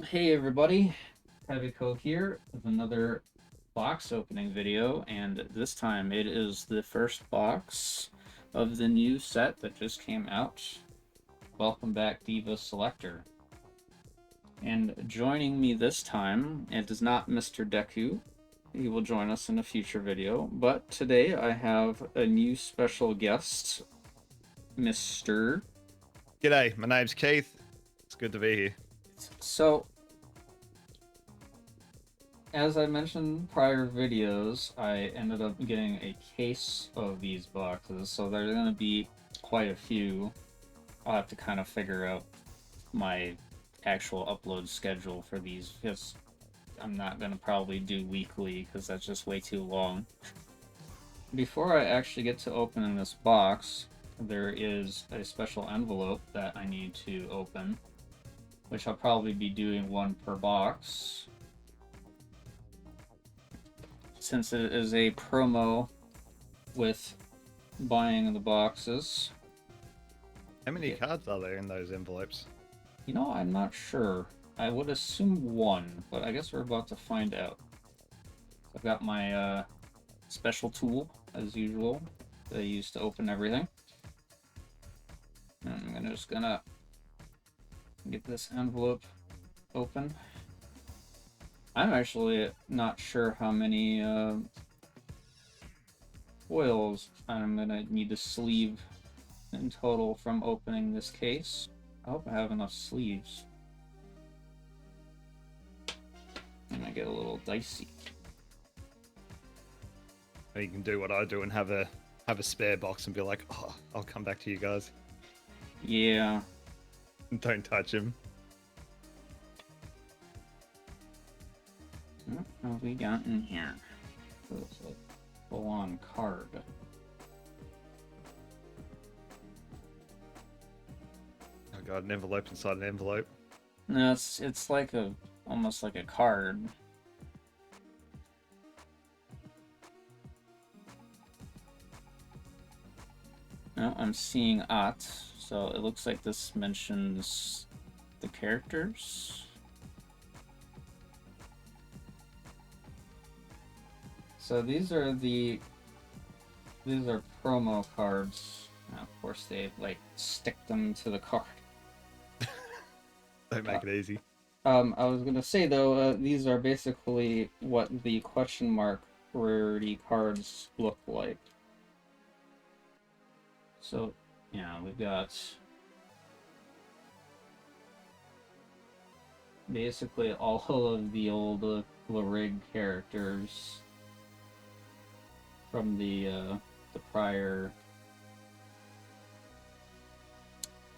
Hey everybody, Heavyco here with another box opening video, and this time it is the first box of the new set that just came out. Welcome back, Diva Selector. And joining me this time, it is not Mr. Deku. He will join us in a future video, but today I have a new special guest, Mr. G'day, my name's Keith. It's good to be here. So, as I mentioned in prior videos, I ended up getting a case of these boxes, so there's going to be quite a few. I'll have to kind of figure out my actual upload schedule for these, because I'm not going to probably do weekly, because that's just way too long. Before I actually get to opening this box, there is a special envelope that I need to open, which I'll probably be doing one per box, since it is a promo with buying the boxes. How many cards are there in those envelopes? You know, I'm not sure. I would assume one, but I guess we're about to find out. I've got my special tool, as usual, that I use to open everything. And I'm just gonna get this envelope open. I'm actually not sure how many foils I'm gonna need to sleeve in total from opening this case. I hope I have enough sleeves. I might get a little dicey. You can do what I do and have a spare box and be like, oh, I'll come back to you guys. Yeah. Don't touch him. What have we got in here? Looks like a full-on card. Oh god, an envelope inside an envelope. No, it's like almost like a card. No, I'm seeing At, so it looks like this mentions the characters. So these are promo cards. Now, of course, they like stick them to the card. Don't make it easy. I was gonna say though, these are basically what the question mark rarity cards look like. So, yeah, we've got basically all of the old Larig characters from the prior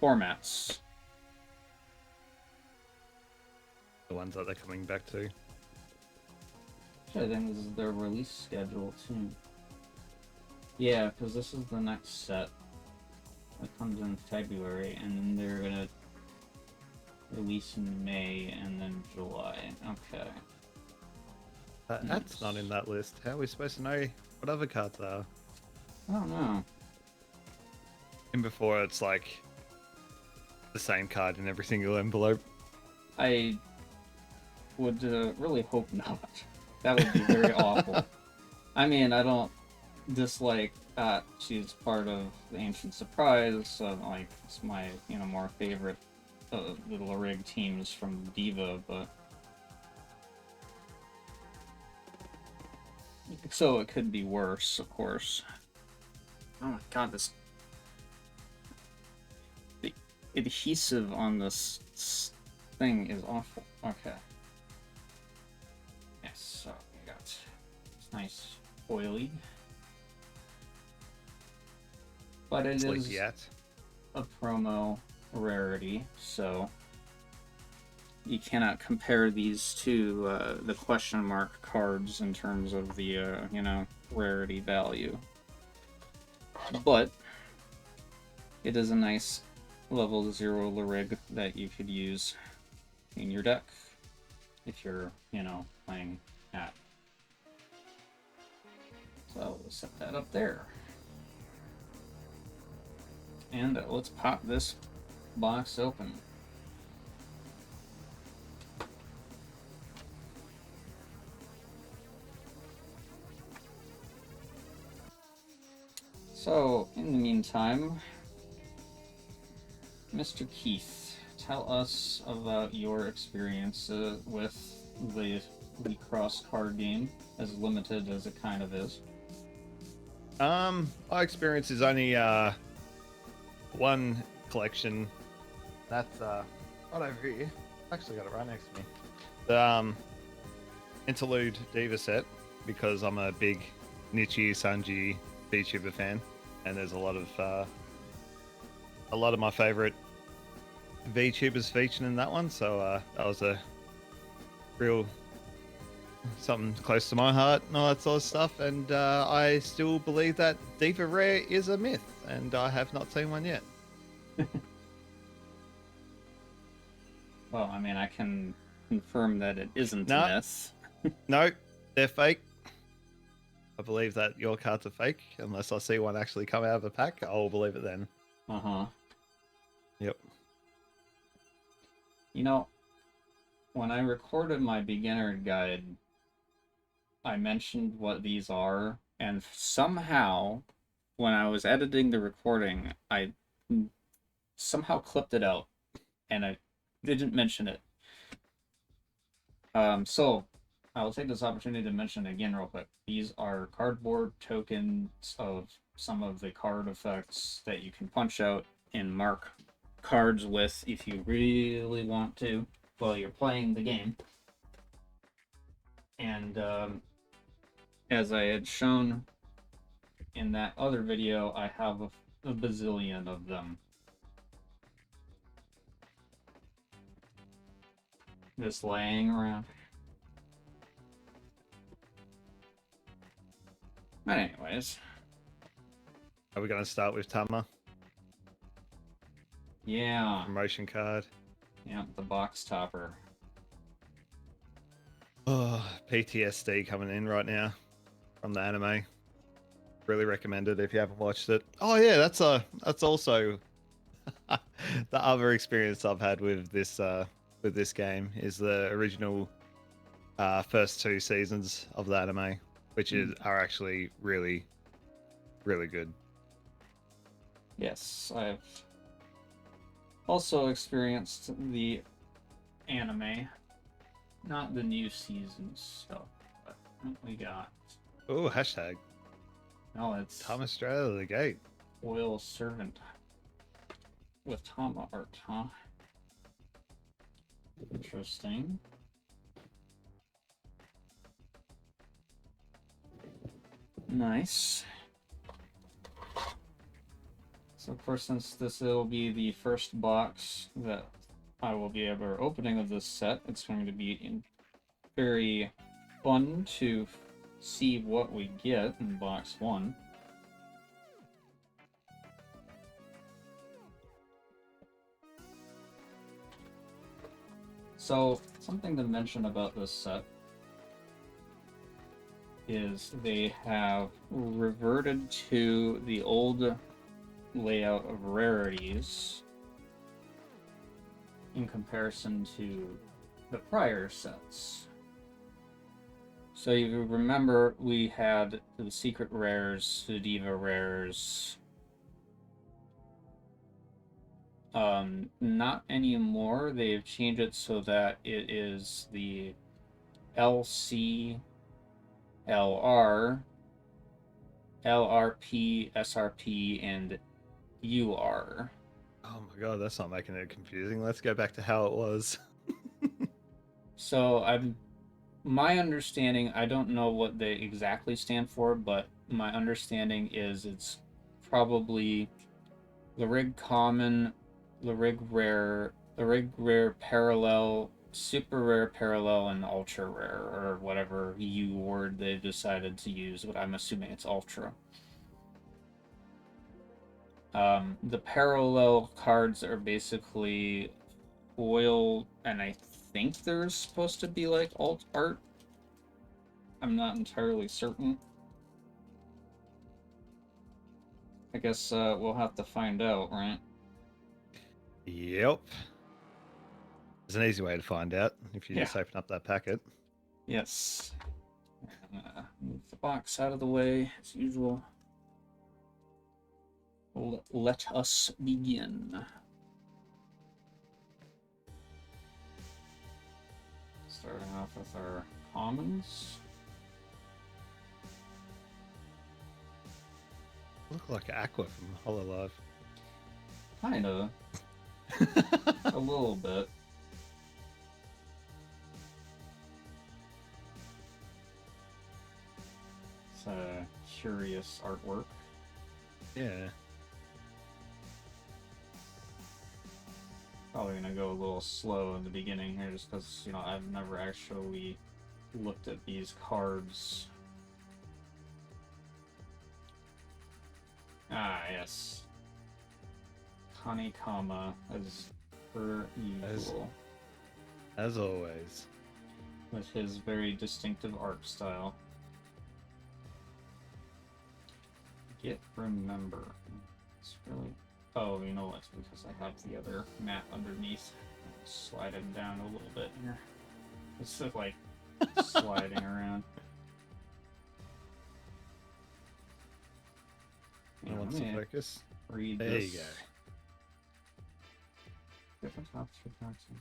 formats. The ones that they're coming back to. I think this is their release schedule too. Yeah, because this is the next set that comes in February, and then they're gonna release in May and then July. Okay. That's not in that list. How are we supposed to know what other cards are? I don't know. And before it's like the same card in every single envelope. I would really hope not. That would be very awful. I mean, I don't dislike that she's part of the Ancient Surprise, so like it's my more favorite little rig teams from Diva, but so it could be worse, of course. Oh my god, the adhesive on this thing is awful. Okay. Yes, so we got this nice oily. But it is a promo rarity, so you cannot compare these to the question mark cards in terms of the, rarity value. But it is a nice level 0 Larig that you could use in your deck if you're, playing at. So we'll set that up there. And let's pop this box open. So, in the meantime, Mr. Keith, tell us about your experience with the WIXOSS card game, as limited as it kind of is. My experience is only one collection. That's right over here. Actually got it right next to me. The Interlude Diva set, because I'm a big Nichi Sanji VTuber fan, and there's a lot of my favorite VTubers featured in that one, so that was a real something close to my heart and all that sort of stuff. And I still believe that Diva Rare is a myth, and I have not seen one yet. Well, I mean, I can confirm that it isn't No. a myth. No, they're fake. I believe that your cards are fake. Unless I see one actually come out of a pack, I'll believe it then. Uh-huh. Yep. You know, when I recorded my beginner guide, I mentioned what these are, and somehow, when I was editing the recording, I somehow clipped it out, and I didn't mention it. So I'll take this opportunity to mention it again real quick. These are cardboard tokens of some of the card effects that you can punch out and mark cards with if you really want to while you're playing the game. And as I had shown in that other video, I have a bazillion of them. Just laying around. But anyways. Are we going to start with Tama? Yeah. Promotion card. Yeah, the box topper. Oh, PTSD coming in right now from the anime. Really recommend it if you haven't watched it. Oh yeah, that's also the other experience I've had with this game is the original first two seasons of the anime, which are actually really, really good. Yes, I've also experienced the anime, not the new season stuff, but what we got. Oh, hashtag. No, it's Tama straight out of the gate. Foil Servant with Tama art, huh? Interesting. Nice. So of course, since this will be the first box that I will be ever opening of this set, it's going to be very fun to see what we get in box one. So, something to mention about this set is they have reverted to the old layout of rarities in comparison to the prior sets. So you remember we had the secret rares, the Diva rares. Not anymore. They've changed it so that it is the LC, LR, LRP, SRP, and UR. Oh my god, that's not making it confusing. Let's go back to how it was. So my understanding, I don't know what they exactly stand for, but my understanding is it's probably the rig common, the rig rare parallel, super rare parallel, and ultra rare, or whatever U word they decided to use, but I'm assuming it's ultra. The parallel cards are basically foil, and I think there's supposed to be like alt art. I'm not entirely certain. I guess we'll have to find out, right? Yep. There's an easy way to find out if you just open up that packet. Yes. Move the box out of the way as usual. Let us begin. Starting off with our commons. Look like Aqua from Hololive. Kinda. A little bit. It's a curious artwork. Yeah. Probably gonna go a little slow in the beginning here just because, you know, I've never actually looked at these cards. Ah, yes. Kanikama, as per usual. As always. With his very distinctive art style. Remember. It's really... Oh, you know what? Because I have the other map underneath. Slide him down a little bit here. It's just like sliding around. I want to focus. Read there this. you go. Different tops for taxing.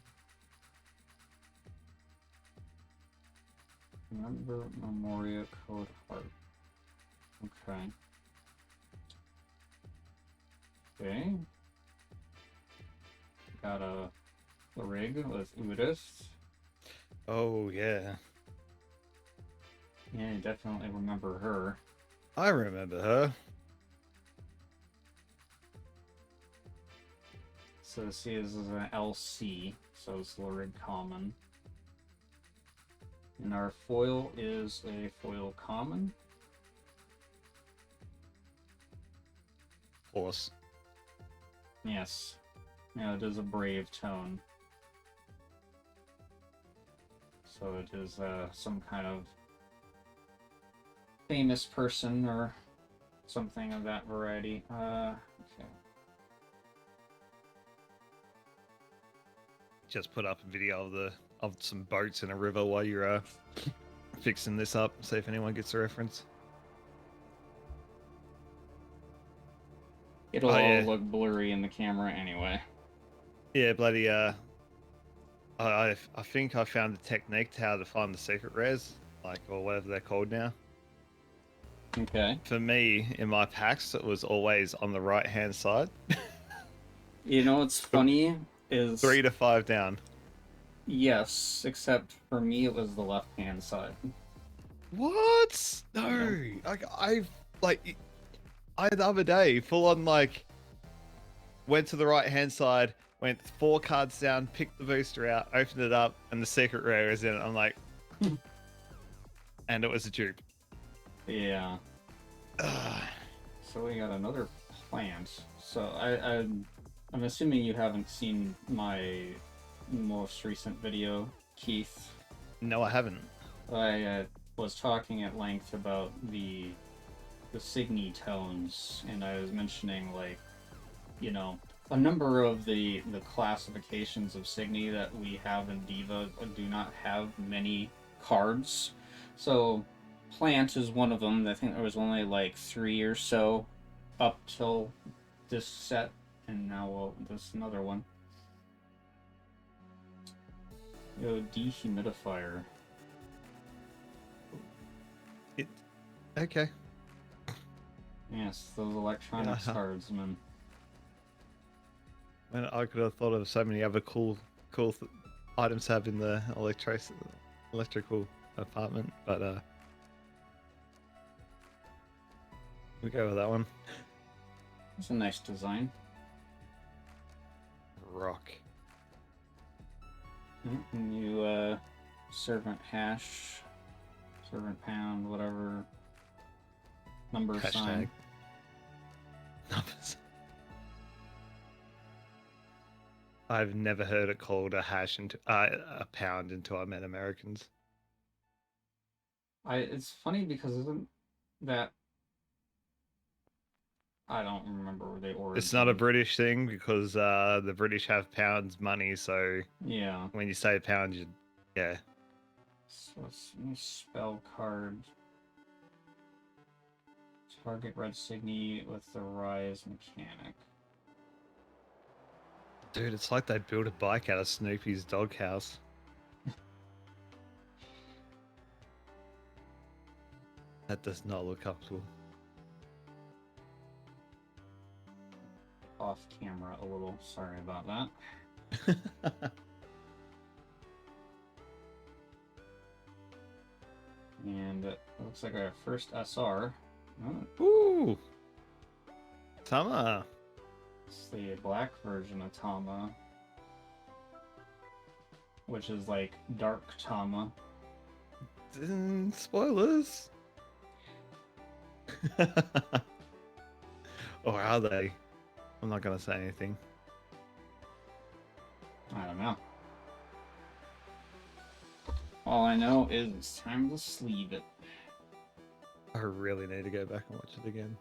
Remember Memoria Code Heart. Okay. Okay. Got a rig with Udis. Oh, yeah. Yeah, I definitely remember her. I remember her. So this is an LC, so it's Lurid Common. And our foil is a foil common. Horse. Yes. Yeah, it is a brave tone. So it is some kind of famous person or something of that variety. Okay. Just put up a video of some boats in a river while you're fixing this up. See if anyone gets a reference. It'll all look blurry in the camera anyway. Yeah, bloody I think I found the technique to how to find the secret rares, like, or whatever they're called now. Okay. For me, in my packs, it was always on the right hand side. You know what's funny is 3 to 5 down. Yes, except for me it was the left hand side. What? No. I the other day full on went to the right hand side, went 4 cards down, picked the booster out, opened it up, and the secret rare is in it. I'm like, and it was a dupe. Yeah. So we got another plant. So I'm assuming you haven't seen my most recent video, Keith. No, I haven't. I was talking at length about the Signy tones, and I was mentioning, like, you know, a number of the classifications of Signy that we have in Diva do not have many cards. So plant is one of them. I think there was only like 3 or so up till this set, and now this another one. Yo, dehumidifier. Okay. Yes, those electronics cards, man. And I could have thought of so many other cool items to have in the electrical apartment, but we go with that one. It's a nice design. Rock. And you servant hash, servant pound, whatever. Number sign. Numbers. I've never heard it called a hash into a pound until I met Americans. It's funny because isn't that, I don't remember where they originated. It's not a British thing because the British have pounds money, so yeah. when you say pound, yeah. So let's spell card. Target red Signy with the Rise mechanic. Dude, it's like they built a bike out of Snoopy's doghouse. That does not look comfortable. Off camera a little, sorry about that. And it looks like our first SR. Oh, Ooh! Tama! it's the black version of Tama, which is like dark Tama. Spoilers! Or are they? I'm not gonna say anything. I don't know. All I know is it's time to sleeve it. I really need to go back and watch it again.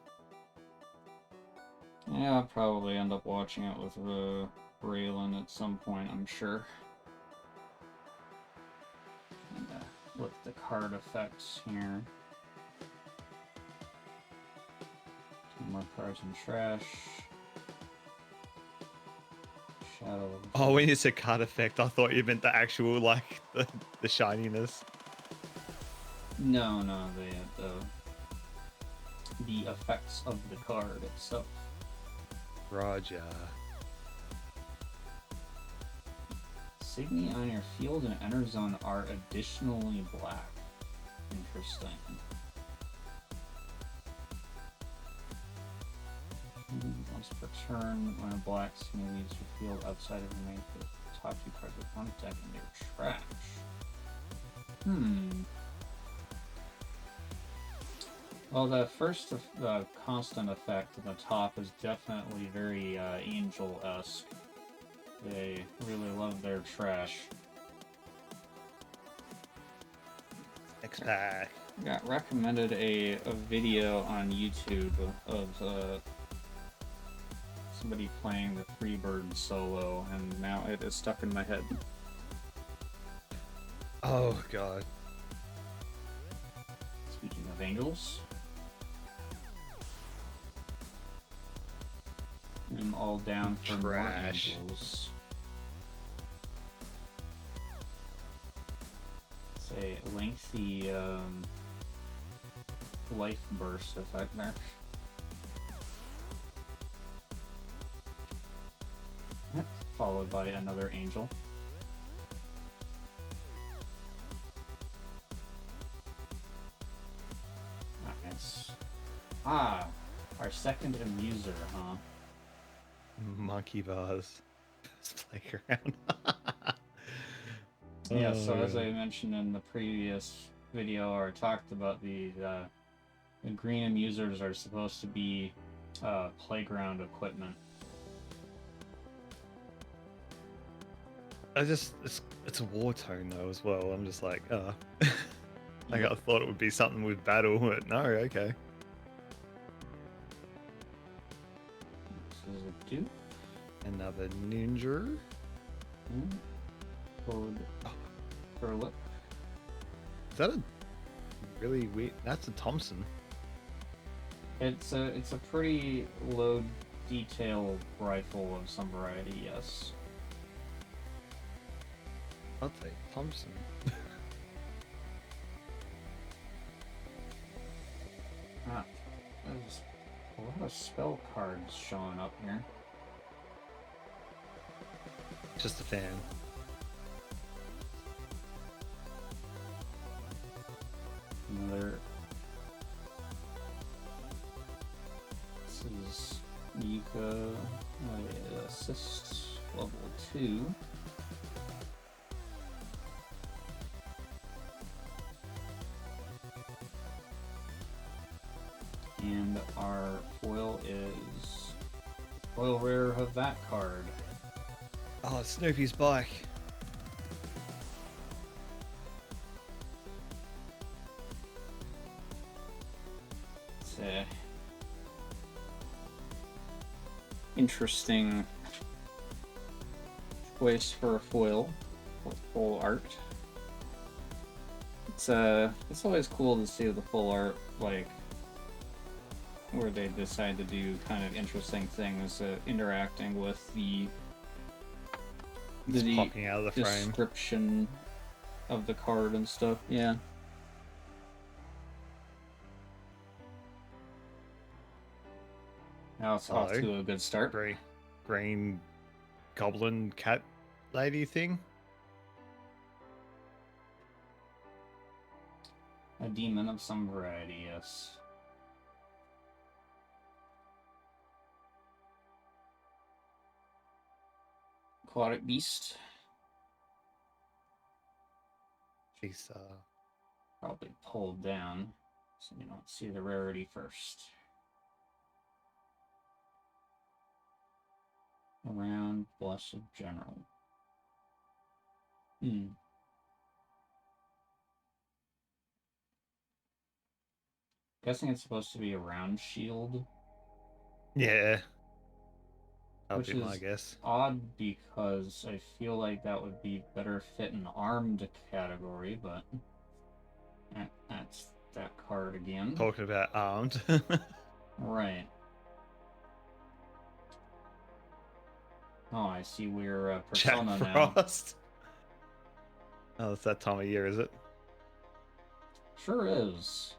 Yeah, I'll probably end up watching it with Raylan at some point, I'm sure. And, look at the card effects here. Two more cards in trash. Shadow. Oh, when you said card effect, I thought you meant the actual, like, the shininess. No, the effects of the card itself. Roger. Signy on your field and enter zone are additionally black. Interesting. Once per turn, when a black Signy leaves your field outside of your main field, the top two cards of one deck in your trash. Well, the first the constant effect at the top is definitely very Angel-esque. They really love their trash. X-Pack. Got recommended a video on YouTube of somebody playing the Freebird solo, and now it is stuck in my head. Oh, God. Speaking of angels, I'm all down for more Trash. angels. It's a lengthy life burst effect there. Followed by another angel. Nice. Ah, our second amuser, huh? Monkey bars. First playground. Yeah, so as I mentioned in the previous video, or talked about the green amusers are supposed to be playground equipment. It's a war tone though as well. I'm just like, like I thought it would be something with battle, but no, okay. This is a dupe. Another ninja. Code Curlip. Is that a really weird? That's a Thompson. It's a pretty low detail rifle of some variety, yes. I'll take Thompson. There's a lot of spell cards showing up here. Just a fan. Another. This is Yuka assist level 2. And our foil is foil rare of that card. Oh, Snoopy's bike. It's a interesting choice for a foil with full art. It's always cool to see the full art like where they decide to do kind of interesting things, interacting with the popping out of the frame. Description of the card and stuff. Yeah. Now it's off to a good start. Green goblin cat lady thing. A demon of some variety, yes. Aquatic beast. She's probably pulled down, so you don't see the rarity first. Around Blessed General. Guessing it's supposed to be a round shield. Yeah. That would Which be my is guess. odd because I feel like that would be better fit in the armed category, but that's that card again. Talking about armed. Right. Oh, I see we're Persona Jack now. Frost. Oh, it's that time of year, is it? Sure is.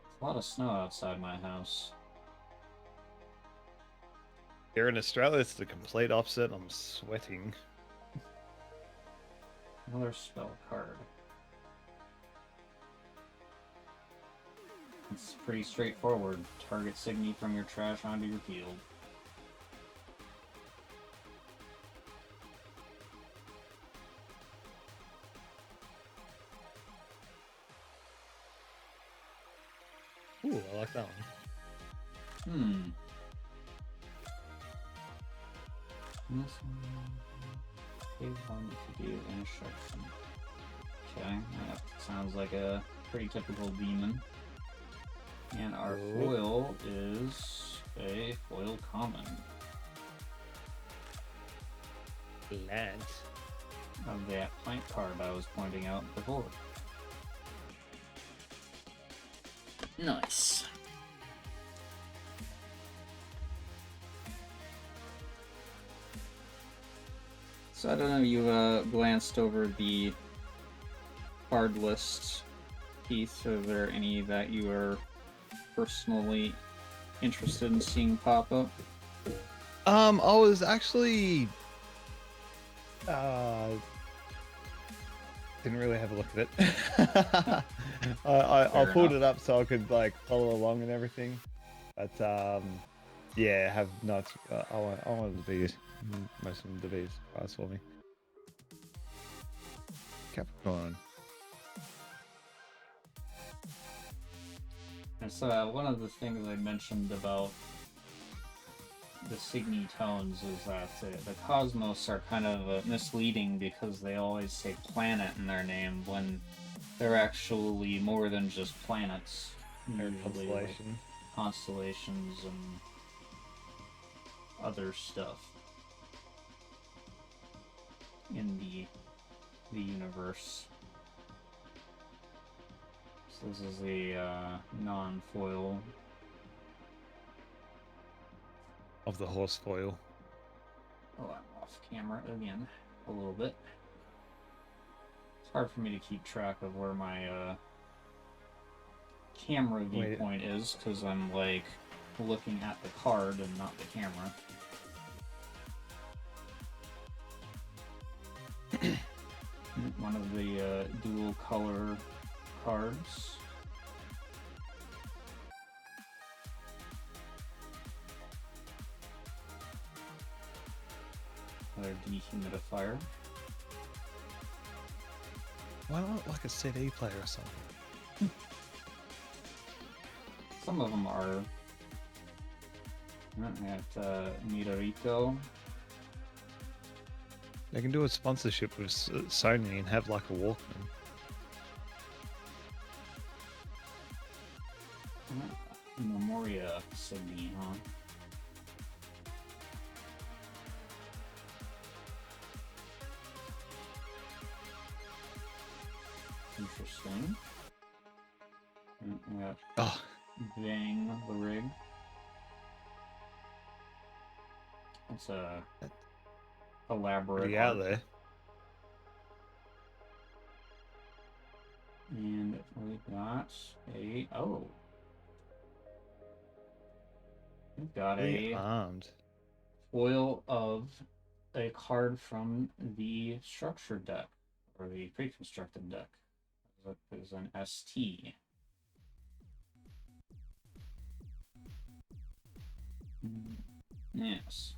There's a lot of snow outside my house. Here in Australia, it's the complete opposite. I'm sweating. Another spell card. It's pretty straightforward. Target Signy from your trash onto your field. Ooh, I like that one. This one. Phase 1 to do instruction. Okay, that sounds like a pretty typical demon. And our foil is a foil common. Land. Of that plant card I was pointing out before. Nice. So I don't know if you glanced over the card list, Keith. Are there any that you are personally interested in seeing pop up? I was actually didn't really have a look at it. I pulled it up so I could like follow along and everything, but yeah, have not. I wanted to be most of them to be a surprise for me. Capricorn. And so one of the things I mentioned about the Signy tones is that the cosmos are kind of misleading because they always say planet in their name when they're actually more than just planets. They're Usually like constellations and other stuff in the universe. So this is a non-foil of the horse foil. Oh, I'm off camera again a little bit. It's hard for me to keep track of where my camera viewpoint is because I'm like looking at the card and not the camera. One of the dual color cards. Another dehumidifier. Why not like a CD player or something? Some of them are. At Mirarito. They can do a sponsorship with Sony and have like a Walkman. Memoria Signy, huh? Interesting. We got Bang the Rig. It's a elaborate Pretty art. out there. And we got a we've got Really a armed. foil of a card from the structured deck or the pre-constructed deck. That is an ST. Yes.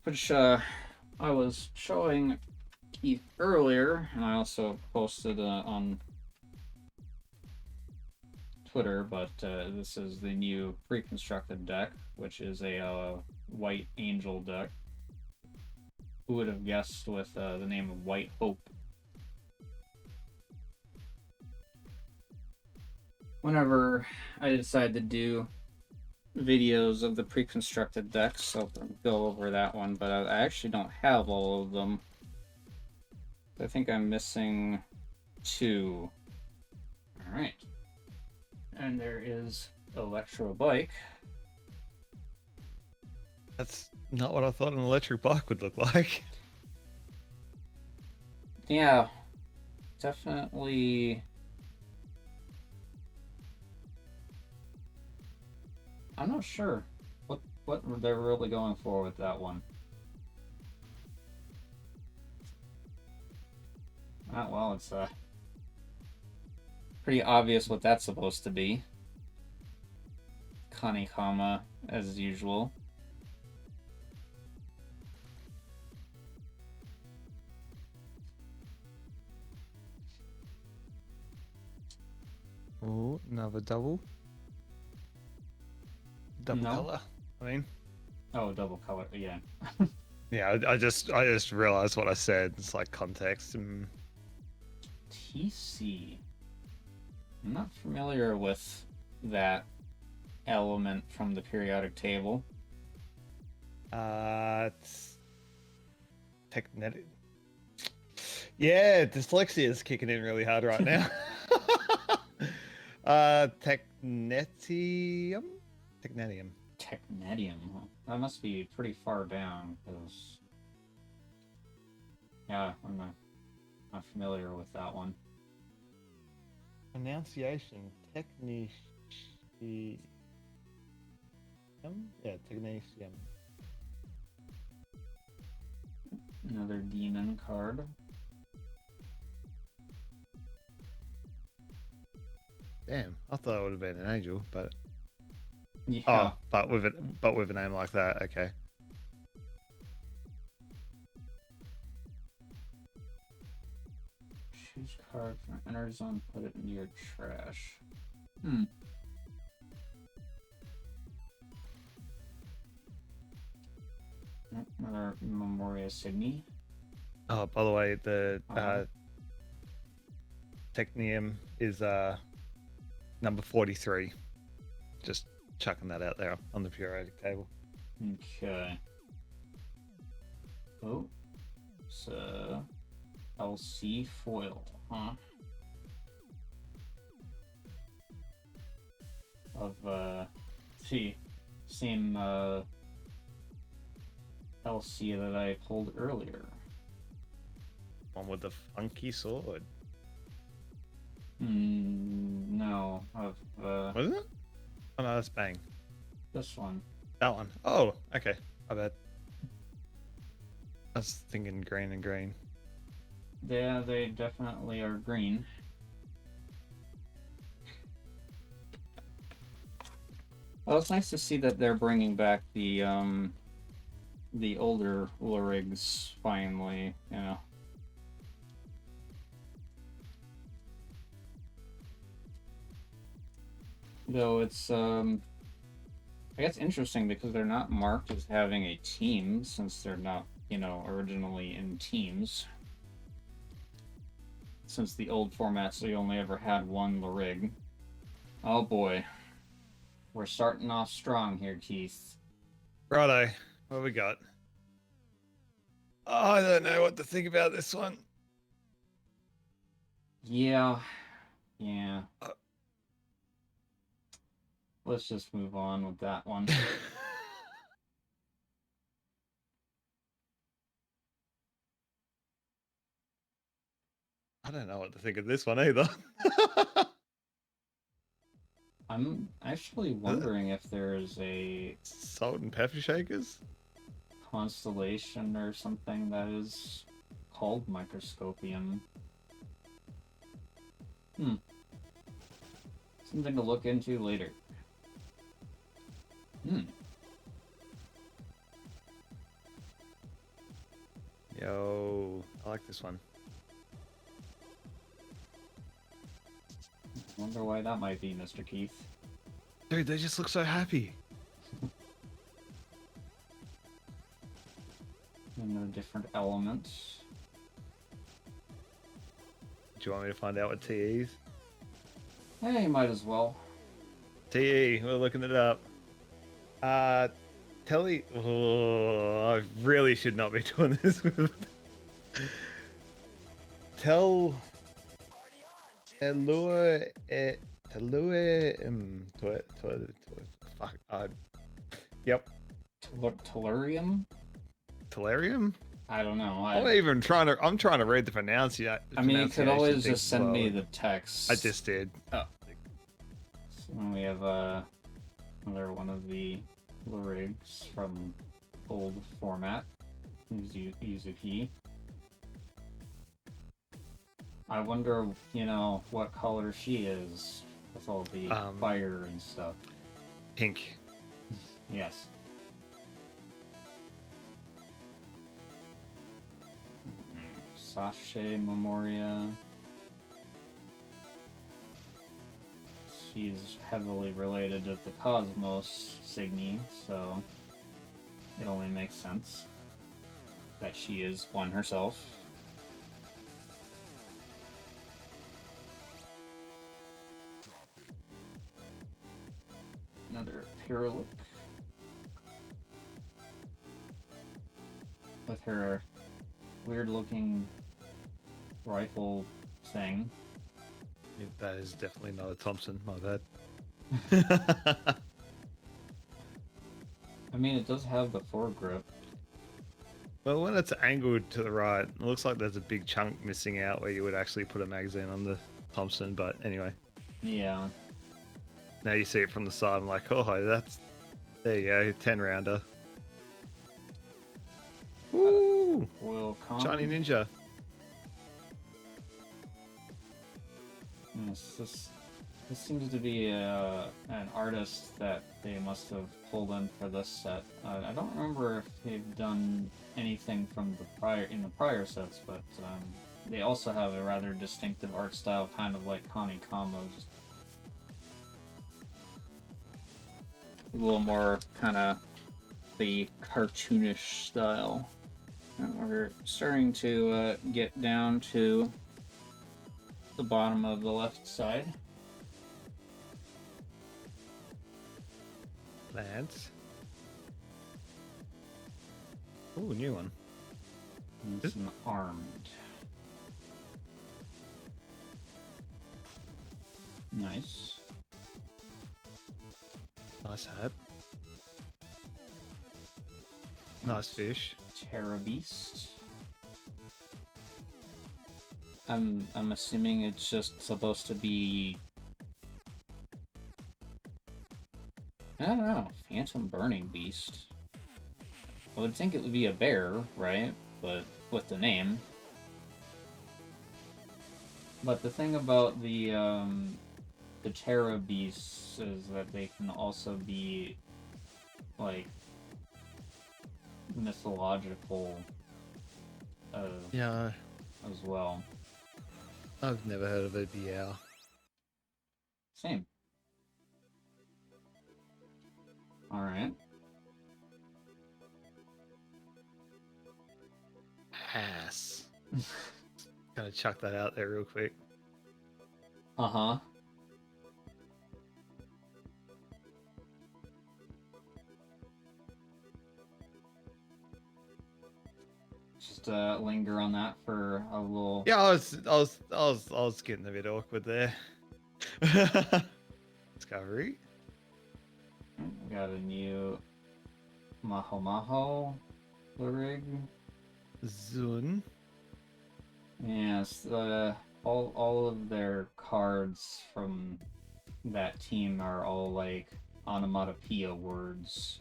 Which I was showing Keith earlier, and I also posted on Twitter, but this is the new pre-constructed deck, which is a White Angel deck. Who would have guessed with the name of White Hope? Whenever I decided to do videos of the pre-constructed decks, so I'll go over that one, but I actually don't have all of them. I think I'm missing 2. Alright. And there is Electro Bike. That's not what I thought an electric bike would look like. Yeah, definitely. I'm not sure what they're really going for with that one. Well, it's pretty obvious what that's supposed to be. Kanikama, as usual. Oh, another double. Double No. color. I mean. Oh, double color. Yeah. Yeah, I just realized what I said. It's like context. TC. I'm not familiar with that element from the periodic table. It's technetic. Yeah, dyslexia is kicking in really hard right now. Technetium. Technetium. Technetium. That must be pretty far down, because yeah, I'm not familiar with that one. Pronunciation. Technetium. Yeah, technetium. Another demon card. Damn, I thought it would have been an angel, but Yeah. oh, but with a name like that, okay. Choose card from enter zone, put it in your trash. Another Memoria Signy. Oh, by the way, the Technium is number 43. Just chucking that out there on the periodic table. Okay. Oh, so LC foil, huh? Of same LC that I pulled earlier. One with the funky sword. No, of Wasn't it? Oh no, that's Bang. this one. That one. Oh, okay. I bet. I was thinking green and green. Yeah, they definitely are green. Well, it's nice to see that they're bringing back the older Lurigs finally, you know. Though it's I guess interesting because they're not marked as having a team since they're not, you know, originally in teams. Since the old formats, we only ever had one Lurig. Oh boy. We're starting off strong here, Keith. Righto. What we got? Oh, I don't know what to think about this one. Yeah. Yeah. let's just move on with that one. I don't know what to think of this one either. I'm actually wondering if there's a Salt and pepper shakers? constellation or something that is called Microscopium. Something to look into later. Yo, I like this one. Wonder why that might be, Mr. Keith. Dude, they just look so happy. And the different elements. Do you want me to find out what TE is? Hey, might as well. TE, we're looking it up. Telly. Oh, I really should not be doing this. Allure. Fuck. Yep. Tellurium? Tellurium? I don't know. I'm trying to read the pronunciation. I mean, you could always just send me the text. I just did. Oh. So then we have another one of the rigs from old format. Yuzuki. I wonder, you know, what color she is with all the fire and stuff. Pink. Yes. Sasha Memoria. She's heavily related to the Cosmos Signy, so it only makes sense that she is one herself. Another Pyrrhic with her weird-looking rifle thing. Yeah, that is definitely not a Thompson, my bad. I mean, it does have the foregrip. Well, when it's angled to the right, it looks like there's a big chunk missing out where you would actually put a magazine on the Thompson, but anyway. Yeah. Now you see it from the side, I'm like, oh, there you go, 10 rounder. Woo! Shiny Ninja. Yes, this seems to be an artist that they must have pulled in for this set. I don't remember if they've done anything from the prior sets, but they also have a rather distinctive art style, kind of like Connie Kamo's. A little more kind of the cartoonish style. And we're starting to get down to the bottom of the left side. Lance. Ooh, new one. It's an armed. Nice. Nice hat. Nice fish. Terra Beast. I'm assuming it's just supposed to be, I don't know, Phantom Burning Beast. I would think it would be a bear, right? But with the name. But the thing about the Terra Beasts is that they can also be like mythological Yeah. as well. I've never heard of a BL. Same. Alright. Ass. Gotta chuck that out there real quick. Uh-huh. Just linger on that for a little. Yeah, I was getting a bit awkward there. Discovery. We got a new Maho Maho rig. Zun. Yes, all of their cards from that team are all like onomatopoeia words.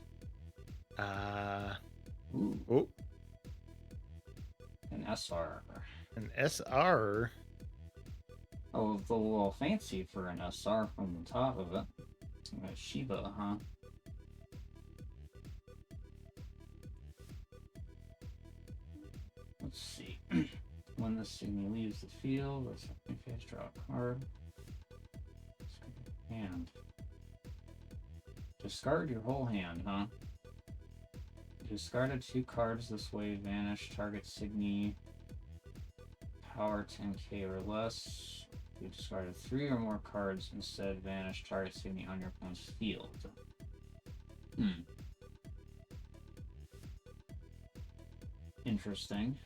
Ooh. Oh, An SR. an SR. Oh, it's a little fancy for an SR from the top of it. A Shiba, huh? Let's see. When this signal leaves the field, let's face draw a card. Hand. Discard your whole hand, huh? Discarded 2 cards this way, vanish, target Signy, power 10k or less. You discarded 3 or more cards, instead vanish, target Signy on your opponent's field. Interesting.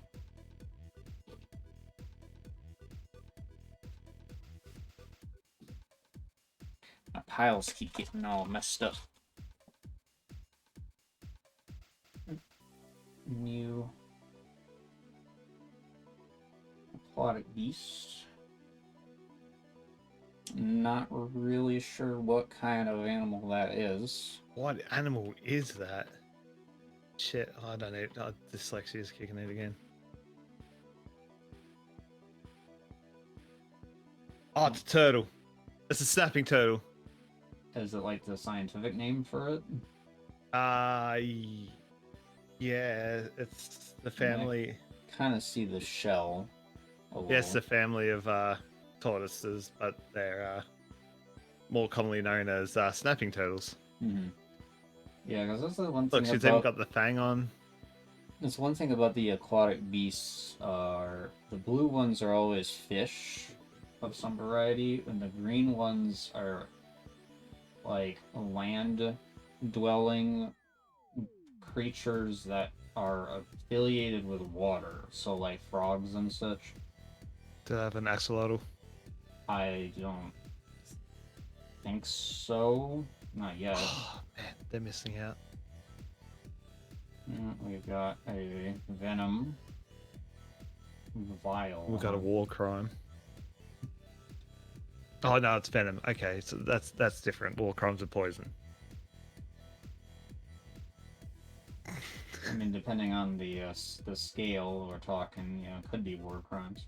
My piles keep getting all messed up. New aquatic beast. Not really sure what kind of animal that is. What animal is that? Shit, I don't know. Oh, dyslexia is kicking in again. Oh, it's a turtle. It's a snapping turtle. Is it like the scientific name for it? Yeah, it's the family. Kind of see the shell. Yes, the family of tortoises, but they're more commonly known as snapping turtles. Mm-hmm. Yeah, because that's the one thing Look, she's even got the fang on. That's one thing about the aquatic beasts. Are the blue ones are always fish of some variety, and the green ones are like land-dwelling creatures that are affiliated with water, so like frogs and such. To have an axolotl. I don't think so. Not yet. Oh man, they're missing out. We've got a venom. Vile. We've got a war crime. Oh no, it's venom. Okay, so that's different. War crimes are poison. I mean, depending on the scale we're talking, you know, it could be war crimes.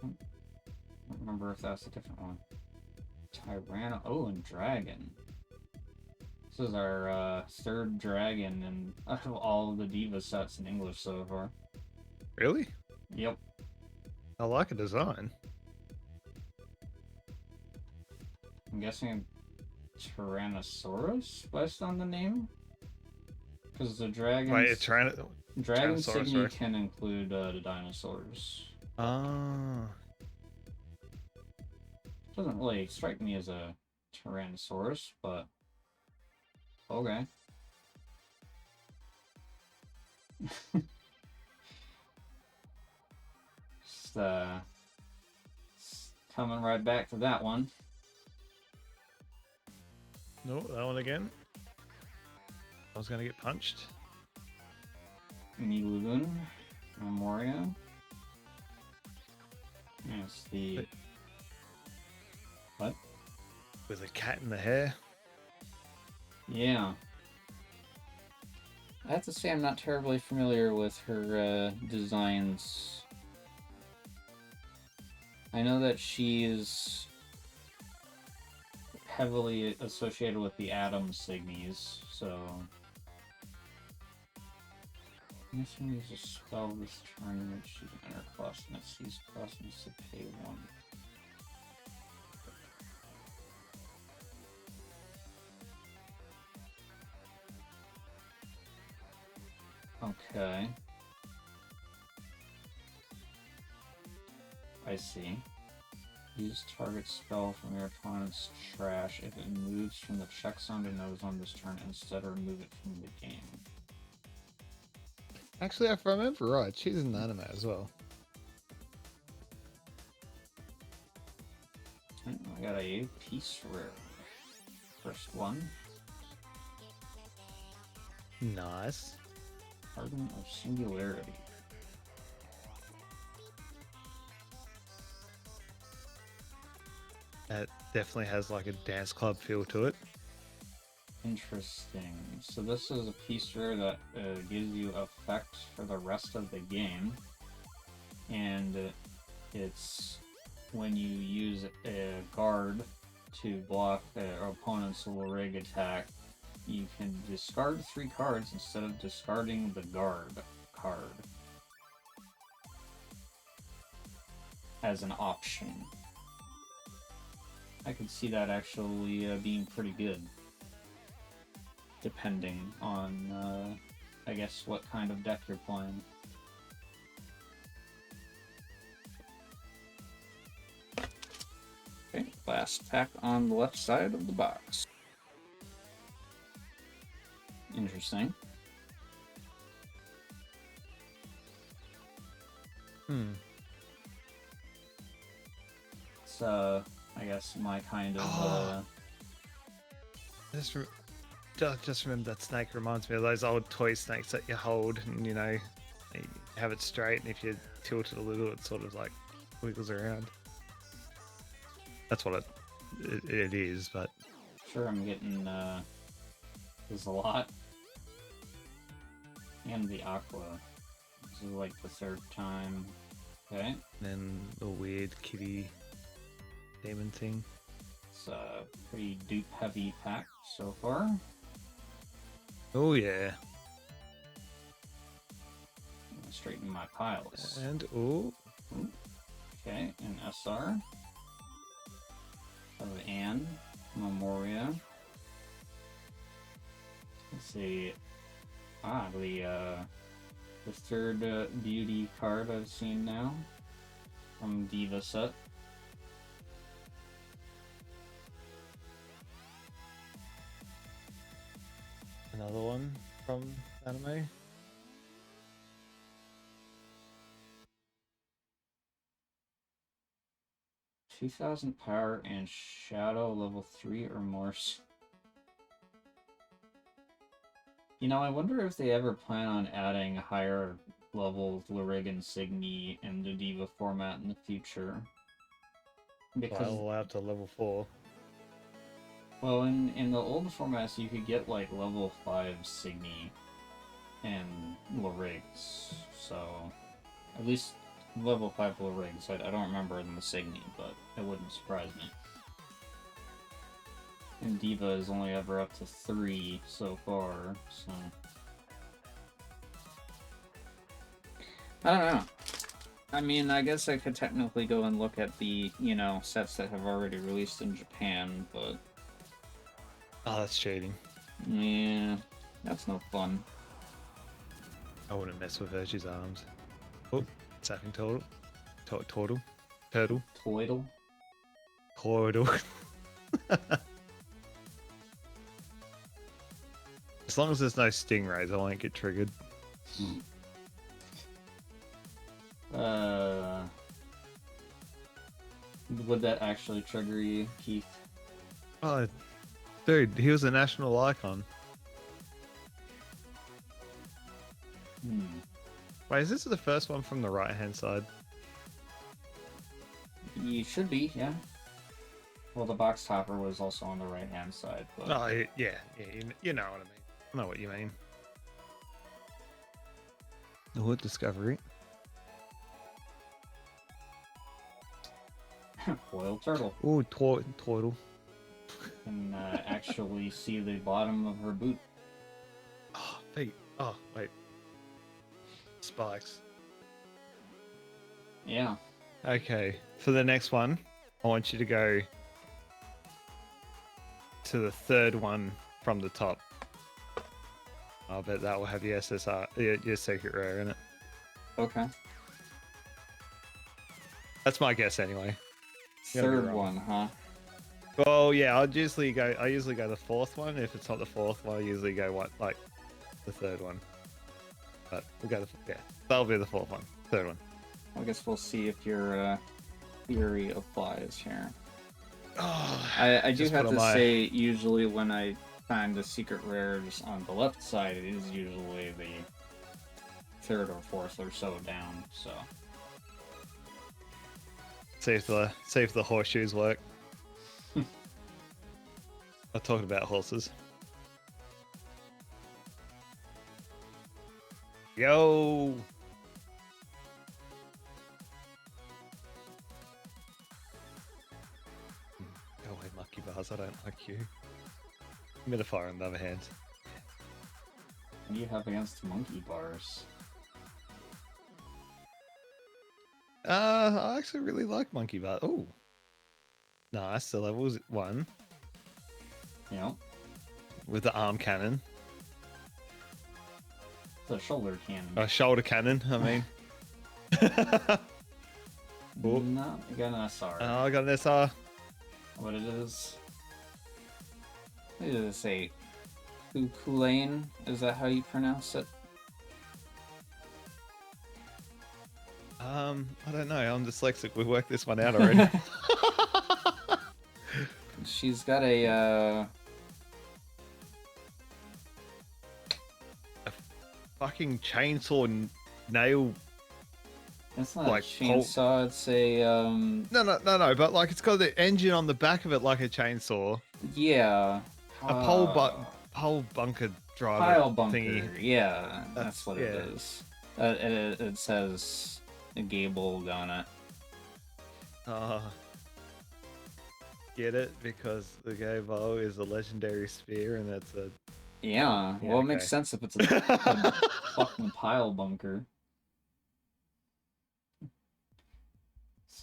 I don't remember if that's a different one. Tyranno. Oh, and dragon. This is our third dragon in out of all of the Diva sets in English so far. Really? Yep. I like a design. I'm guessing Tyrannosaurus based on the name? Because the dragon. Wait, Dragon Signy can include the dinosaurs. Ah. Doesn't really strike me as a Tyrannosaurus, but okay. Just coming right back to that one. No, that one again. I was gonna get punched. Nilugun, Memoria. Yes, the... What? With a cat in the hair. Yeah. I have to say I'm not terribly familiar with her designs. I know that she's heavily associated with the Atom Signies, so... I guess when you use a spell this turn, which you can enter cost, and it sees cost needs to pay 1. Okay. I see. Use target spell from your opponent's trash if it moves from the checksum to no zone this turn, instead remove it from the game. Actually, if I remember right, she's in the anime as well. I got a piece rare. First one. Nice. Garden of Singularity. It definitely has like a dance club feel to it. Interesting. So this is a piece rare that gives you effect for the rest of the game. And it's when you use a guard to block an opponent's rig attack, you can discard 3 cards instead of discarding the guard card as an option. I could see that actually being pretty good, depending on, I guess, what kind of deck you're playing. Okay, last pack on the left side of the box. Interesting. It's, I guess, my kind of, Just remember that snake reminds me of those old toy snakes that you hold and, you know, you have it straight, and if you tilt it a little, it sort of like wiggles around. That's what it is, but... Sure, I'm getting, there's a lot. And the aqua. This is like the 3rd time. Okay. And then the weird kitty demon thing. It's a pretty dupe heavy pack so far. Oh yeah. Straighten my piles. And oh. Okay, an SR of Anne Memoria. Let's see. The 3rd beauty card I've seen now from Diva set. Another one from anime. $2,000 power and shadow level 3 or more. You know, I wonder if they ever plan on adding higher level Lurig and Signy in the Diva format in the future. Because all out to level 4. Well, in the old formats, you could get like level 5 Signy and Lurigs, so at least level 5 Lurigs. I don't remember in the Signy, but it wouldn't surprise me. And Diva is only ever up to 3 so far, so... I don't know. I mean, I guess I could technically go and look at the, you know, sets that have already released in Japan, but... Oh, that's cheating. Yeah, that's no fun. I wouldn't mess with Virtue's arms. Oh, sapping turtle. Turtle. Turtle. Toidle? Turtle. As long as there's no stingrays, I won't get triggered. Would that actually trigger you, Keith? Oh, dude, he was a national icon. Wait, is this the first one from the right-hand side? You should be, yeah. Well, the box topper was also on the right-hand side, but... Oh, yeah, you know what I mean. I know what you mean. The Wood Discovery. Foil turtle. Ooh, turtle. Can actually see the bottom of her boot. Oh, feet. Oh, wait. Spikes. Yeah. Okay, for the next one, I want you to go to the 3rd one from the top. I bet that will have your SSR, your secret rare in it. Okay. That's my guess anyway. Gonna be 3rd wrong. one, huh? Well, yeah, I usually go the 4th one. If it's not the 4th one, I usually go like the 3rd one. But we'll go that'll be the 4th one. 3rd one. I guess we'll see if your theory applies here. Oh, I do just have put on to my... say, usually when I find the secret rares on the left side, it is usually the third or fourth or so down, so. See if the horseshoes work. I'm talking about horses. Yo! Go away, monkey bars. I don't like you. Metaphor, on the other hand. What do you have against monkey bars? I actually really like monkey bars. Oh, nice. The level's 1 Yep. with the arm cannon. The shoulder cannon. Shoulder cannon, I mean. Oh. No, I got an SR. I got an SR. What it is? What did it say? Ukulain? Is that how you pronounce it? I don't know. I'm dyslexic. We worked this one out already. She's got a fucking chainsaw nail. It's not like, a chainsaw, it's a No, but like it's got the engine on the back of it like a chainsaw. yeah. A pole bunker driver Pile bunker, thingy. yeah. That's what yeah. it is. It says gabled on it. Get it? Because the Gabo is a legendary spear and that's a... Yeah, well, it makes sense if it's a fucking pile bunker.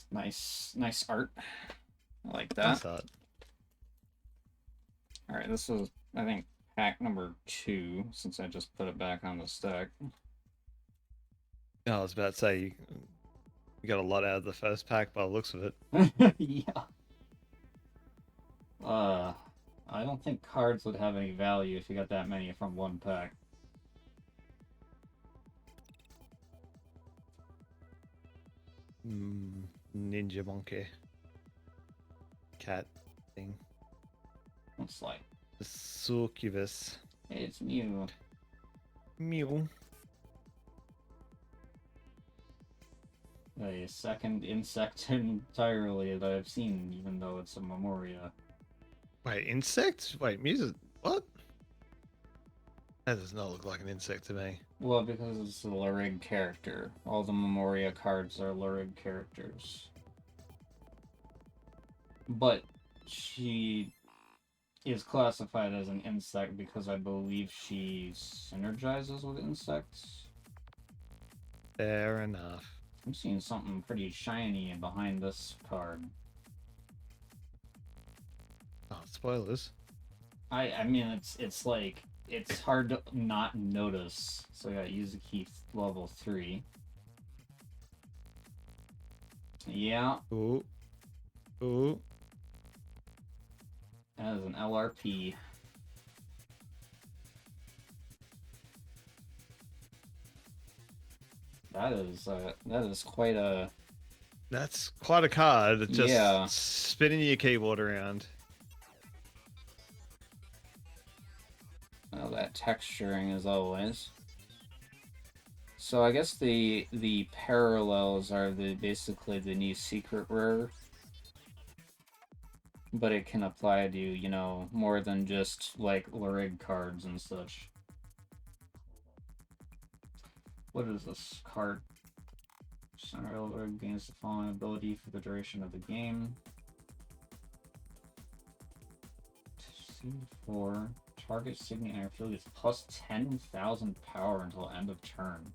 Nice art. I like that. Nice art. Alright, this is, I think, pack number 2, since I just put it back on the stack. I was about to say, you got a lot out of the first pack by the looks of it. Yeah. I don't think cards would have any value if you got that many from one pack. Ninja monkey. Cat thing. Looks like. The succubus. It's Mew. Mew. A second insect entirely that I've seen, even though it's a Memoria. Wait, insect? Wait, music? What? That does not look like an insect to me. Well, because it's a Lurig character. All the Memoria cards are Lurig characters. But she is classified as an insect because I believe she synergizes with insects. Fair enough. I'm seeing something pretty shiny behind this card. Oh, spoilers. I mean, it's like, it's hard to not notice. So I got Yuzuki level 3. Yeah. Ooh. Ooh. That is an LRP. That is quite a... That's quite a card. Just yeah. spinning your keyboard around. Well, that texturing as always. So I guess the parallels are basically the new secret rare. But it can apply to, you know, more than just like Lurig cards and such. What is this card? Center Lurig gains the following ability for the duration of the game. C4. Target signet and airfield gets plus 10,000 power until end of turn.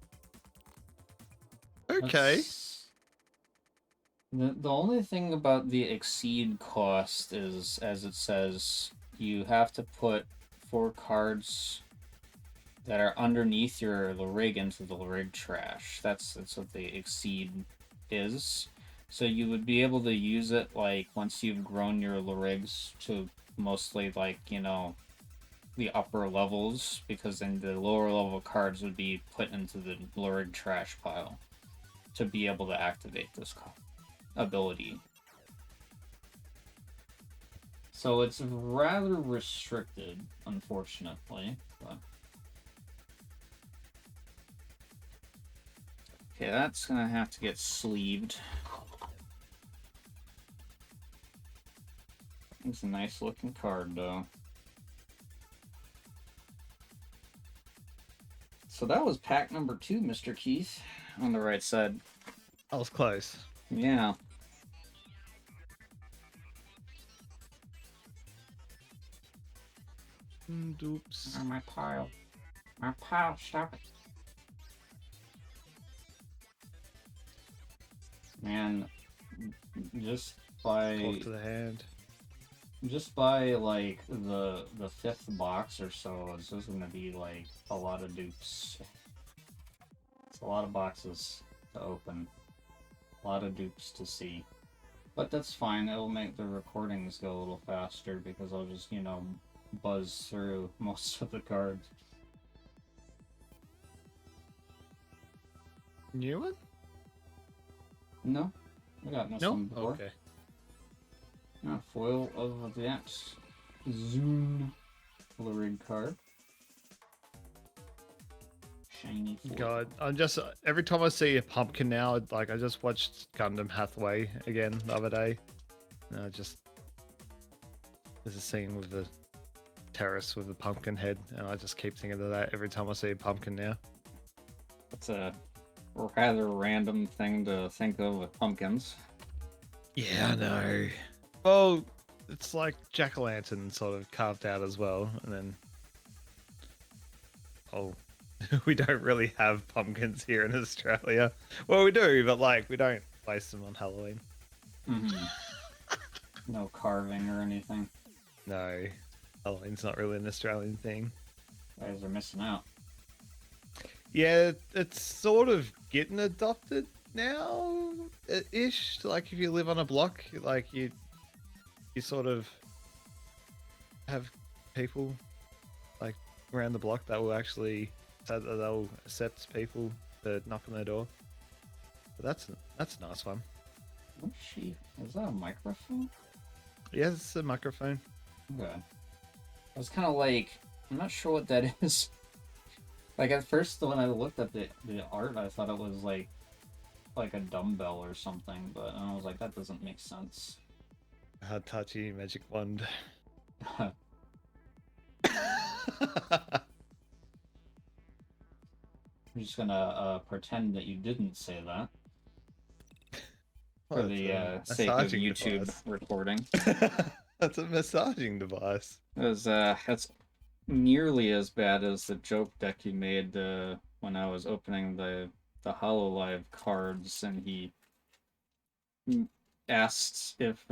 Okay. The only thing about the exceed cost is, as it says, you have to put 4 cards that are underneath your Lurig into the Lurig trash. That's what the exceed is. So you would be able to use it like once you've grown your Lurigs to mostly like, you know, the upper levels, because then the lower level cards would be put into the Lurig trash pile to be able to activate this ability. So it's rather restricted, unfortunately. But... Okay, that's gonna have to get sleeved. It's a nice looking card, though. So that was pack number 2, Mr. Keith, on the right side. I was close. Yeah. Oops. Oh, my pile. My pile, stop it. Man, just by... Talk to the hand. Just by, like, the 5th box or so, it's just gonna be, like, a lot of dupes. It's a lot of boxes to open. A lot of dupes to see. But that's fine, it'll make the recordings go a little faster, because I'll just, you know, buzz through most of the cards. New one? No, I got this one before. Okay. Foil of that Zune Lurid card. Shiny foil. God, I'm just every time I see a pumpkin now, like I just watched Gundam Hathaway again the other day. And I just there's a scene with the terrace with the pumpkin head, and I just keep thinking of that every time I see a pumpkin now. That's a rather random thing to think of with pumpkins. Yeah, I know. Well, it's like jack-o'-lantern sort of carved out as well, and then we don't really have pumpkins here in Australia. Well, we do, but like we don't place them on Halloween. Mm-hmm. No carving or anything. No, Halloween's not really an Australian thing. You guys are missing out. Yeah, it's sort of getting adopted now, ish. Like if you live on a block, like you sort of have people like around the block that will actually say that they'll accept people that knock on their door. But that's a nice one. Oh, she is that a microphone? Yeah, it's a microphone. Okay. I was kind of like, I'm not sure what that is. Like at first, when I looked at the art, I thought it was like a dumbbell or something, but I was like, that doesn't make sense. Hitachi magic wand. I'm just gonna pretend that you didn't say that for the sake of YouTube device. recording. That's a massaging device. That's nearly as bad as the joke deck you made when I was opening the HoloLive cards, and he asked if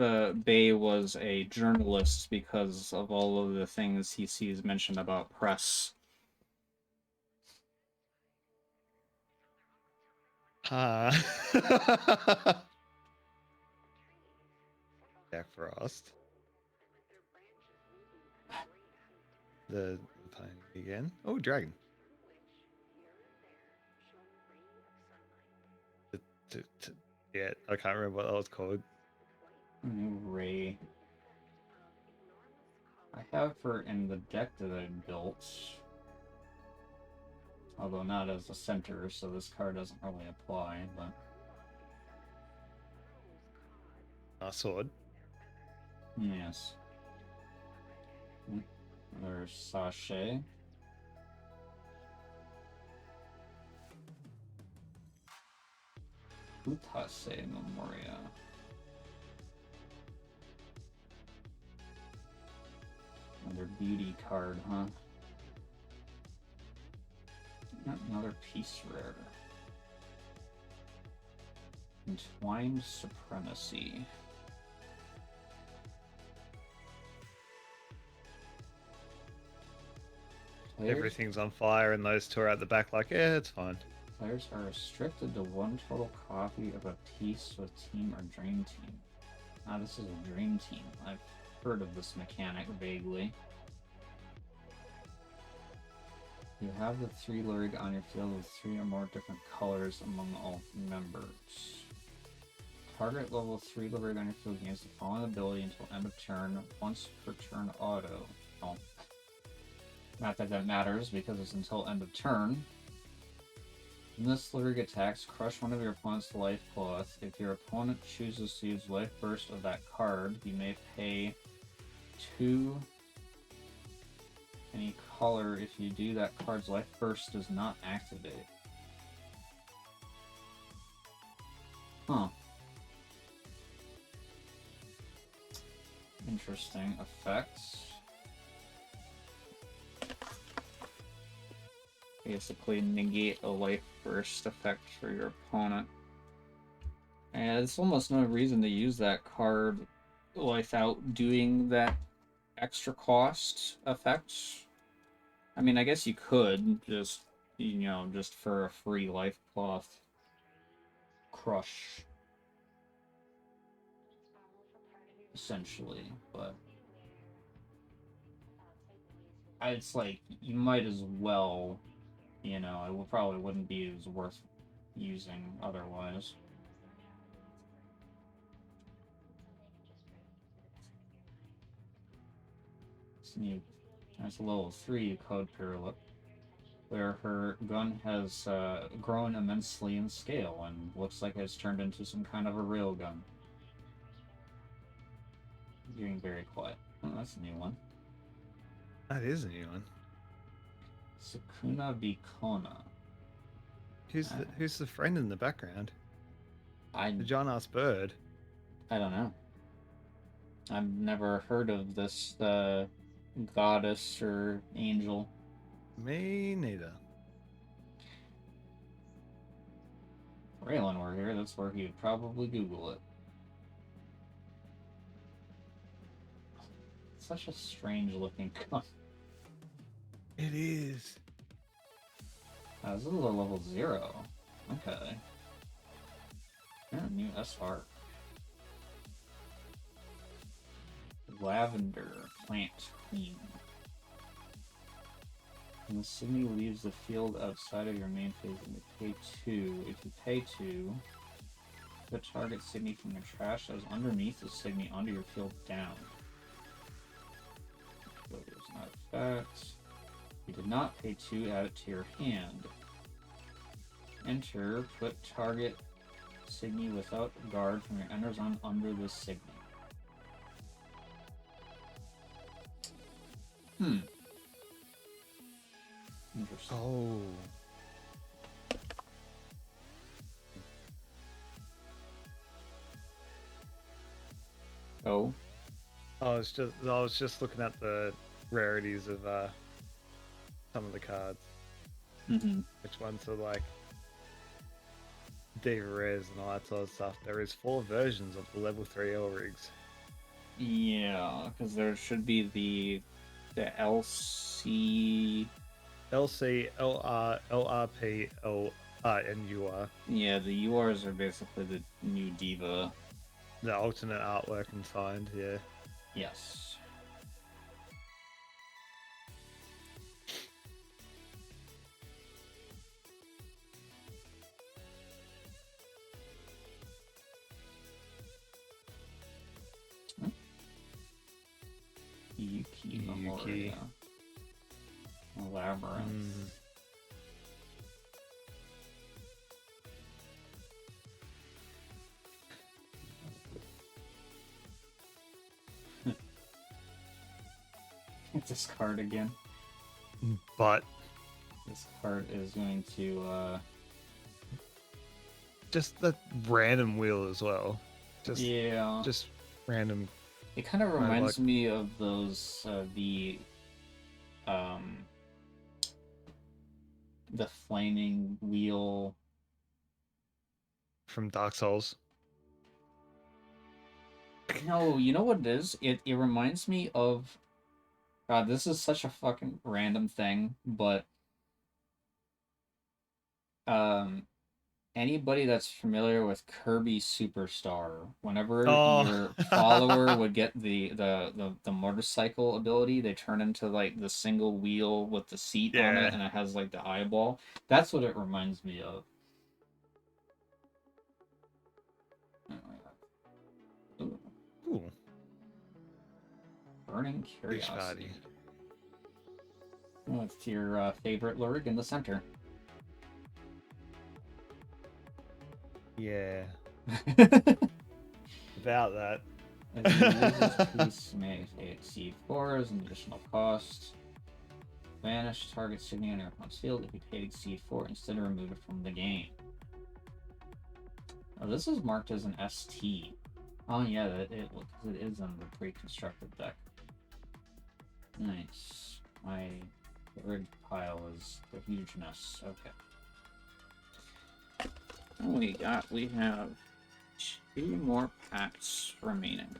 Bay was a journalist because of all of the things he sees mentioned about press. Jack Frost. The painting again. Oh, dragon. Yeah, I can't remember what that was called. Ray. I have her in the deck that I built. Although not as a center, so this card doesn't really apply, but... Sword. Yes. There's Sachet. Utase Memoria. Another beauty card, huh? Another piece rare. Entwined Supremacy. Everything's on fire, and those two are at the back like, yeah, it's fine. Players are restricted to one total copy of a piece with team or dream team. Ah, this is a dream team. I've heard of this mechanic vaguely. You have the 3 Lurig on your field with 3 or more different colors among all members. Target level 3 library on your field gains the following ability until end of turn, once per turn auto. Oh. Not that that matters, because it's until end of turn. When this library attacks, crush one of your opponent's life cloth. If your opponent chooses to use life burst of that card, you may pay 2 any color. If you do, that card's life burst does not activate. Huh. Interesting effects. Basically negate a life burst effect for your opponent. And there's almost no reason to use that card without doing that extra cost effect. I mean, I guess you could just, just for a free life cloth crush. Essentially, but it's like, you might as well, it probably wouldn't be as worth using otherwise. That's a level 3 code Pyrolyp, where her gun has grown immensely in scale and looks like it's turned into some kind of a railgun. Getting very quiet. Oh, that's a new one. That is a new one. Sukuna Bikona. Who's the friend in the background? The John Ass Bird. I don't know. I've never heard of this goddess or angel. Me neither. If Raylan were here, that's where he would probably Google it. Such a strange looking gun. It is. This is a level 0. Okay. Yeah, new SR. Lavender Plant Queen. When the Signy leaves the field outside of your main phase, you pay 2. If you pay 2, put target Signy from your trash that is underneath the Signy onto your field down. It's not effect. You did not pay 2, add it to your hand. Enter, put target Signy without guard from your ender zone under the Signy. Interesting. Oh. Oh. I was just looking at the rarities of some of the cards. Which ones are like Diva rares and all that sort of stuff. There is 4 versions of the level 3 L rigs. Yeah, because there should be the LC, LR, LRP, and UR. Yeah, the URs are basically the new Diva. The alternate artwork and signed, yeah. Yes. Yuki Memoria. Labyrinth. This card again. But this card is going to just the random wheel as well. Just random. It kind of reminds me of those the flaming wheel from Dark Souls. No, you know what it is? It reminds me of this is such a fucking random thing, but anybody that's familiar with Kirby Superstar, whenever your follower would get the motorcycle ability, they turn into like the single wheel with the seat on it, and it has like the eyeball. That's what it reminds me of. Burning Beach Curiosity. party. What's your favorite lyric in the center? Yeah. About that. As you lose this piece, you may exceed 4 as an additional cost. Banish target signature on your opponent's field if you paid exceed 4 instead of remove it from the game. Oh, this is marked as an ST. Oh yeah, it is on the pre-constructed deck. Nice. My rig pile is the hugeness. Okay. We have 2 more packs remaining.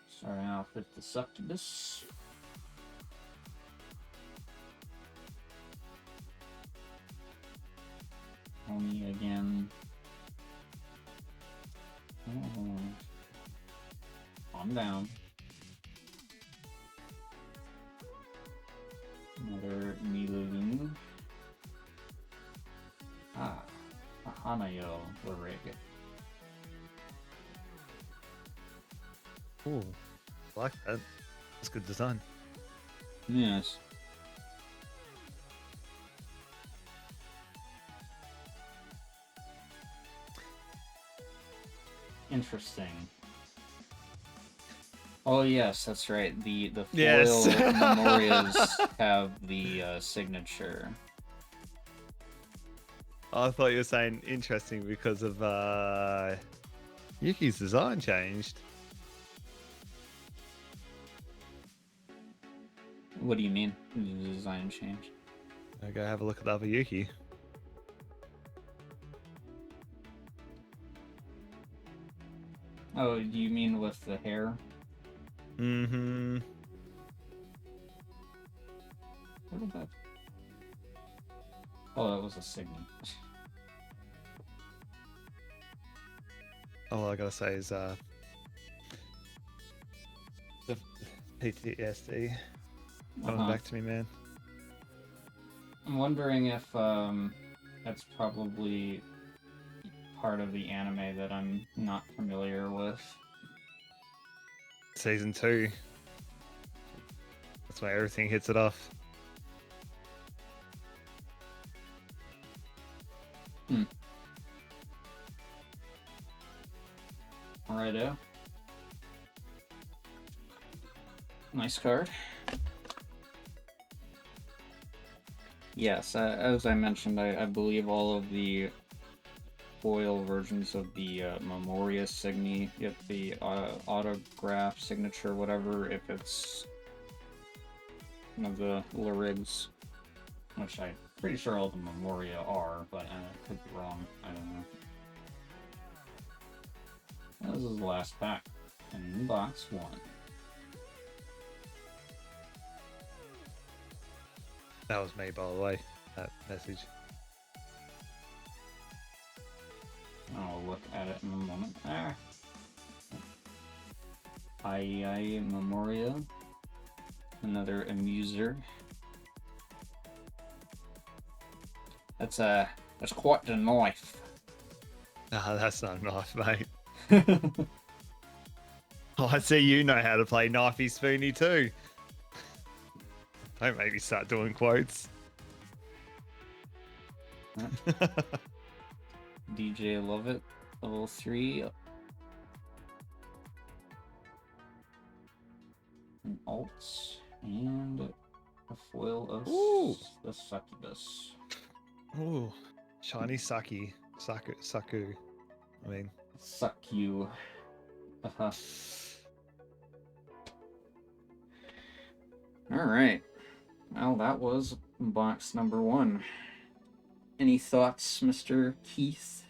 Starting off with the Succubus. Oni again. Oh. Calm down. Another Milugun. Ah, a Hanayo Lyrig. Ooh, I like that. That's good design. Yes. Interesting. Oh yes, that's right. The foil Yes. memorias have the signature. I thought you were saying interesting because of Yuki's design changed. What do you mean? The design change? I'll go have a look at the other Yuki. Oh, do you mean with the hair? Mm-hmm. What did that? Oh, that was a signal. All I gotta say is the PTSD coming back to me, man. I'm wondering if that's probably part of the anime that I'm not familiar with. Season 2. That's why everything hits it off. Alrighto. Nice card. Yes, as I mentioned, I believe all of the foil versions of the Memoria Signi get the autograph signature, whatever, if it's one of the Lyrigs, which I'm pretty sure all the Memoria are, but I could be wrong. I don't know. This is the last pack in box 1. That was me, by the way, that message. I'll look at it in a moment. I Memoria. Another Amuser. That's quite the knife. Ah, that's not a knife, mate. Oh, I see you know how to play knifey spoony too. Don't make me start doing quotes. DJ Love It, level 3. An alt and a foil of the Succubus. Ooh, shiny Saki. Saku. I mean, Suck you. Alright. Well, that was box number 1. Any thoughts, Mr. Keith?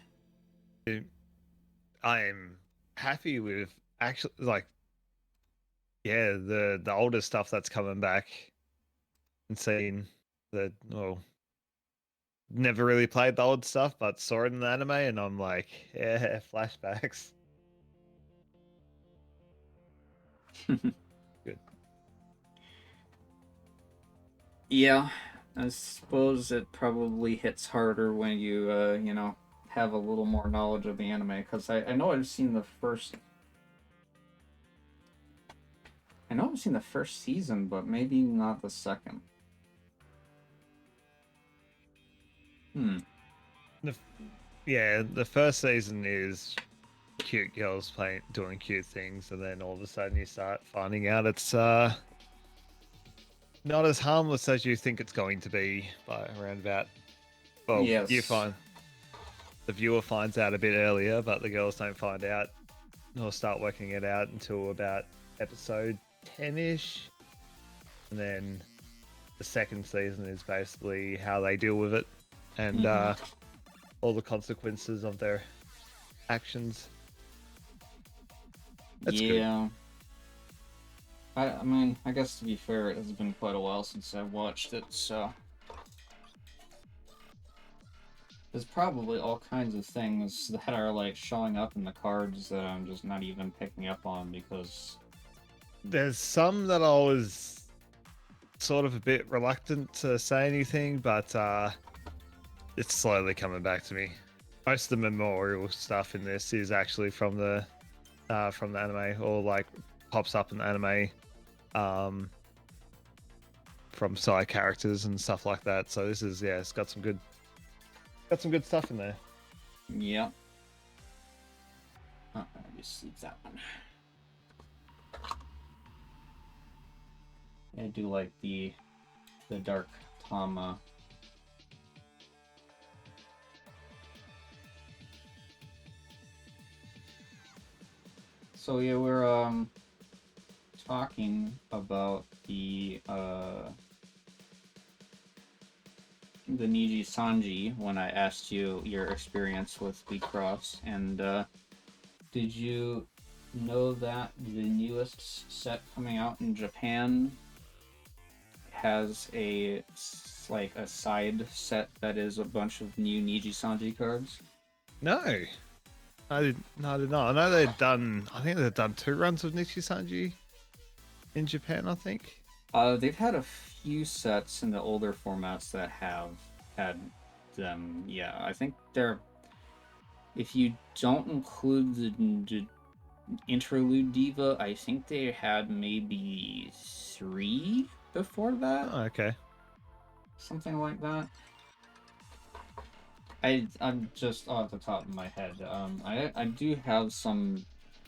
I am happy with actually, like, yeah, the older stuff that's coming back and seeing the, well, never really played the old stuff, but saw it in the anime, and I'm like, yeah, flashbacks. Good. Yeah, I suppose it probably hits harder when you, you know, have a little more knowledge of the anime, because I know I've seen the first I know I've seen the first season, but maybe not the second. Yeah, the first season is cute girls doing cute things, and then all of a sudden you start finding out it's not as harmless as you think it's going to be by around about. Well, you Yes. find the viewer finds out a bit earlier, but the girls don't find out or start working it out until about episode 10-ish. And then the second season is basically how they deal with it and all the consequences of their actions. That's good. Yeah. I mean, I guess to be fair, it has been quite a while since I watched it, so there's probably all kinds of things that are like showing up in the cards that I'm just not even picking up on because There's some that I was sort of a bit reluctant to say anything, but it's slowly coming back to me. Most of the memorial stuff in this is actually from the anime, or like pops up in the anime from side characters and stuff like that. So this is, yeah, it's got some good stuff in there. yeah. I just leave that one. I do like the dark Tama. So yeah, we're talking about the Niji Sanji when I asked you your experience with WIXOSS, and did you know that the newest set coming out in Japan has a side set that is a bunch of new Niji Sanji cards? No, I did not. I know they've done. I think they've done 2 runs of Nichi Sanji in Japan. I think. They've had a few sets in the older formats that have had them. Yeah, I think they're. If you don't include the interlude Diva, I think they had maybe 3 before that. Oh, okay. Something like that. I'm just off the top of my head. I do have some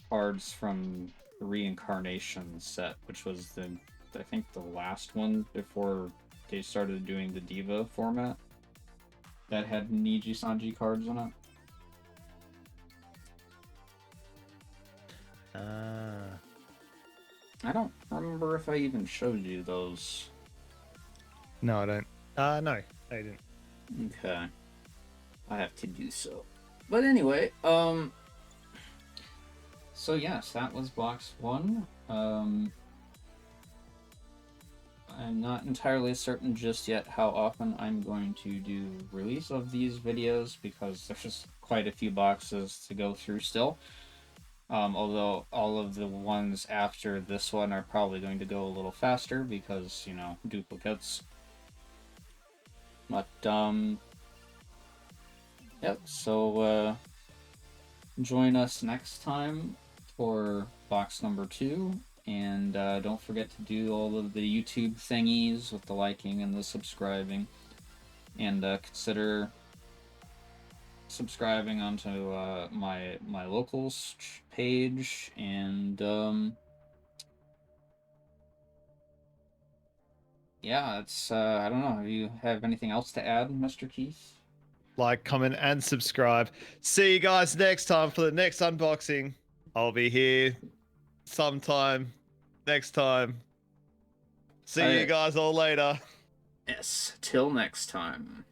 cards from the Reincarnation set, which was I think the last one before they started doing the Diva format that had Niji Sanji cards in it. I don't remember if I even showed you those. No, I don't. No, I didn't. Okay. I have to do so. But anyway, so yes, that was box 1. I'm not entirely certain just yet how often I'm going to do release of these videos because there's just quite a few boxes to go through still. Although all of the ones after this one are probably going to go a little faster because, you know, duplicates. But, yep, so, join us next time for box number 2. And don't forget to do all of the YouTube thingies with the liking and the subscribing. And consider subscribing onto my locals page. And yeah, it's I don't know. Do you have anything else to add, Mr. Keith? Like, comment, and subscribe. See you guys next time for the next unboxing. I'll be here sometime next time. See you guys all later. Yes, till next time.